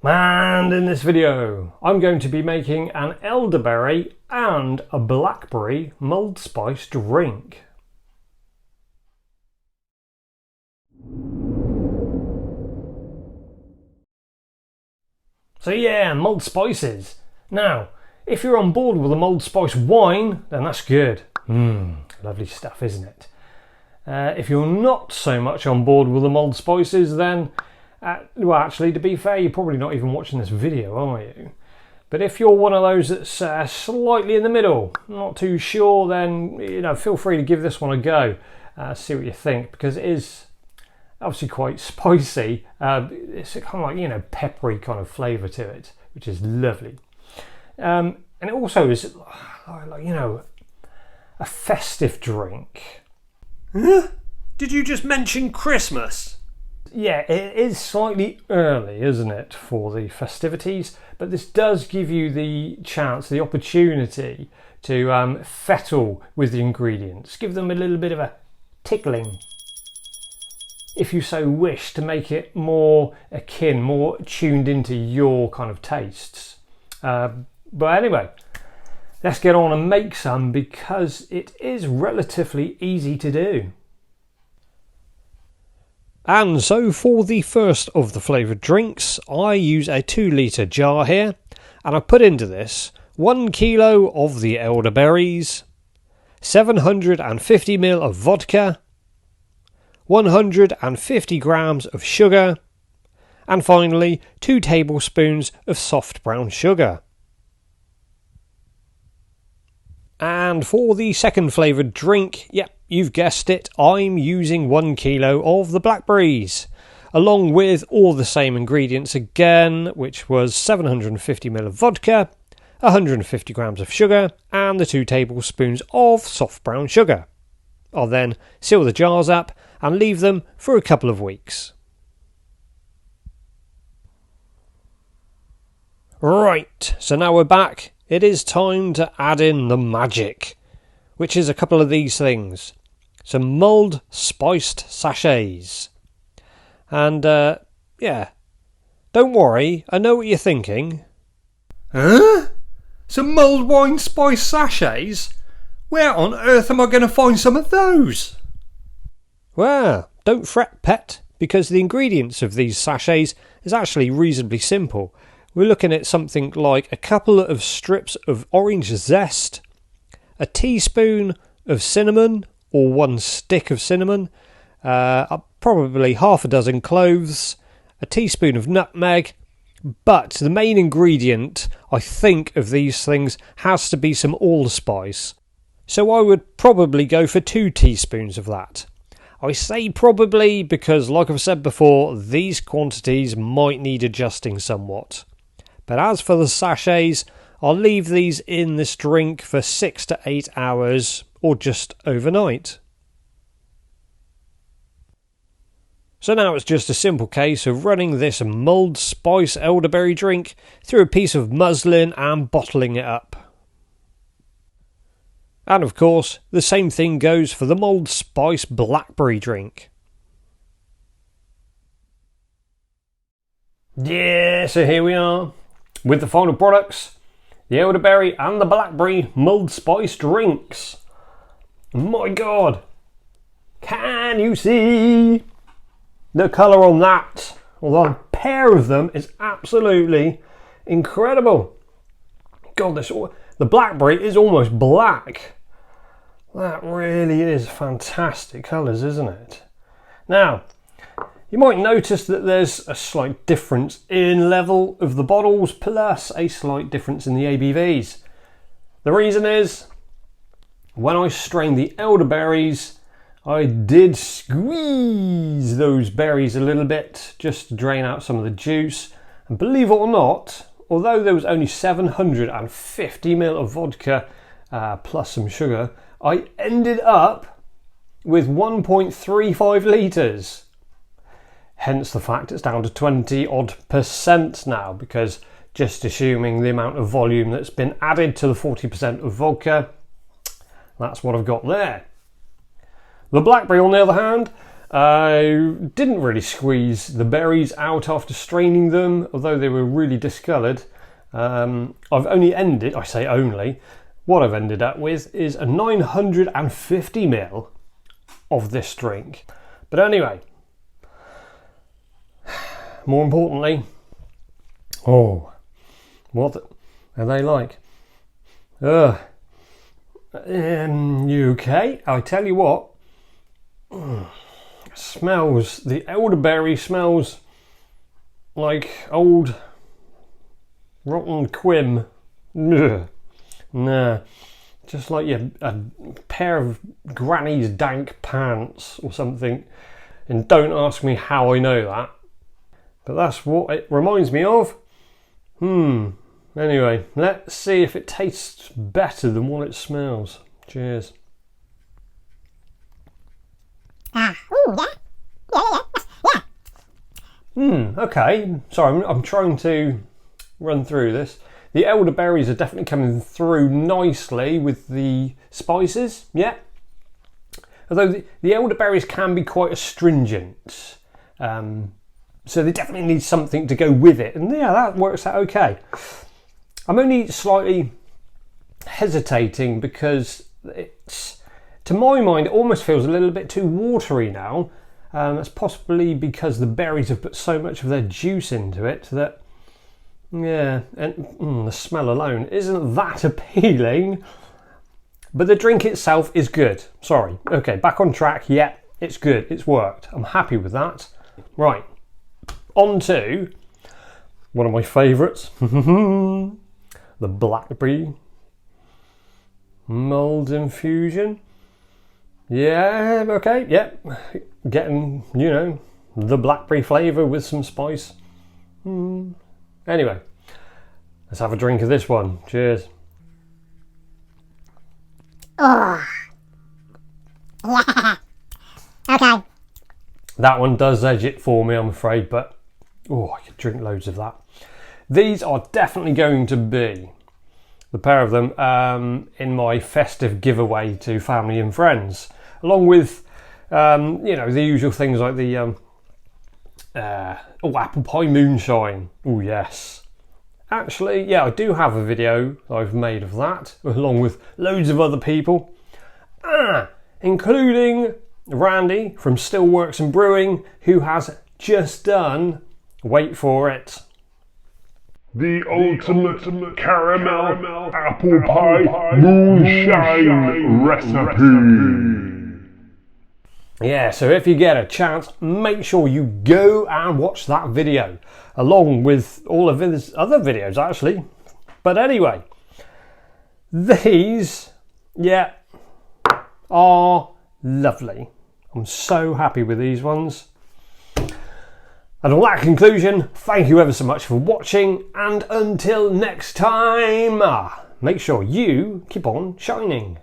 And in this video, I'm going to be making an elderberry and a blackberry mulled spice drink. So yeah, mulled spices. Now, if you're on board with a mulled spice wine, then that's good. Lovely stuff, isn't it? If you're not so much on board with the mulled spices, then well, actually, to be fair, you're probably not even watching this video, are you? But if you're one of those that's slightly in the middle, not too sure, then feel free to give this one a go. See what you think, because it is obviously quite spicy. It's kind of like peppery kind of flavour to it, which is lovely. And it also is like a festive drink. Huh? Did you just mention Christmas? Yeah, it is slightly early, isn't it, for the festivities, but this does give you the chance, the opportunity to fettle with the ingredients, give them a little bit of a tickling, if you so wish, to make it more akin, more tuned into your kind of tastes. But anyway, let's get on and make some, because it is relatively easy to do. And so for the first of the flavoured drinks, I use a 2 litre jar here, and I put into this 1 kilo of the elderberries, 750 ml of vodka, 150 grams of sugar, and finally 2 tablespoons of soft brown sugar. And for the second flavoured drink, yep, you've guessed it, I'm using 1 kilo of the blackberries, along with all the same ingredients again, which was 750 ml of vodka, 150 grams of sugar, and the 2 tablespoons of soft brown sugar. I'll then seal the jars up and leave them for a couple of weeks. Right, so now we're back. It is time to add in the magic, which is a couple of these things. Some mulled spiced sachets. And yeah, don't worry, I know what you're thinking. Huh? Some mulled wine spice sachets? Where on earth am I going to find some of those? Well, don't fret, pet, because the ingredients of these sachets is actually reasonably simple. We're looking at something like a couple of strips of orange zest, a teaspoon of cinnamon, or 1 stick of cinnamon, probably half a dozen cloves, a teaspoon of nutmeg, but the main ingredient, I think, of these things has to be some allspice. So I would probably go for 2 teaspoons of that. I say probably because, like I've said before, these quantities might need adjusting somewhat. But as for the sachets, I'll leave these in this drink for 6 to 8 hours, or just overnight. So now it's just a simple case of running this mulled spice elderberry drink through a piece of muslin and bottling it up. And of course, the same thing goes for the mulled spice blackberry drink. Yeah, so here we are with the final products, the elderberry and the blackberry mulled spice drinks. My God, can you see the colour on that? Well, the pair of them is absolutely incredible. God, the blackberry is almost black. That really is fantastic colours, isn't it? Now, you might notice that there's a slight difference in level of the bottles, plus a slight difference in the ABVs. The reason is, when I strained the elderberries, I did squeeze those berries a little bit, just to drain out some of the juice. And believe it or not, although there was only 750 ml of vodka, plus some sugar, I ended up with 1.35 litres. Hence the fact it's down to 20% now, because just assuming the amount of volume that's been added to the 40% of vodka, that's what I've got there. The blackberry, on the other hand, I didn't really squeeze the berries out after straining them, although they were really discoloured. I've only ended, I say only, what I've ended up with is a 950ml of this drink. But anyway, more importantly, oh, what are they like? You okay? I tell you what, smells, the elderberry smells like old rotten quim. Ugh. Nah, just like a pair of granny's dank pants or something. And don't ask me how I know that, but that's what it reminds me of. Anyway, let's see if it tastes better than what it smells. Cheers. Okay, sorry, I'm trying to run through this. The elderberries are definitely coming through nicely with the spices, yeah. Although the elderberries can be quite astringent, so they definitely need something to go with it, and yeah, that works out okay. I'm only slightly hesitating because it's, to my mind, it almost feels a little bit too watery now. That's possibly because the berries have put so much of their juice into it that, yeah, and the smell alone isn't that appealing. But the drink itself is good. Sorry. Okay, back on track. Yeah, it's good. It's worked. I'm happy with that. Right, on to one of my favourites. The Blackberry Mulled infusion. Yeah, okay, yeah. Getting, you know, the blackberry flavour with some spice. Anyway, let's have a drink of this one. Cheers. Oh. Yeah. Okay. That one does edge it for me, I'm afraid, but oh, I could drink loads of that. These are definitely going to be, the pair of them, in my festive giveaway to family and friends, along with, you know, the usual things like the apple pie moonshine. Oh yes. Actually, yeah, I do have a video I've made of that, along with loads of other people, including Randy from Still Works and Brewing, who has just done, wait for it, the ultimate caramel apple pie moonshine recipe. Yeah, so if you get a chance, make sure you go and watch that video, along with all of his other videos actually. But anyway, these, yeah, are lovely. I'm so happy with these ones. And on that conclusion, thank you ever so much for watching, and until next time, make sure you keep on shining.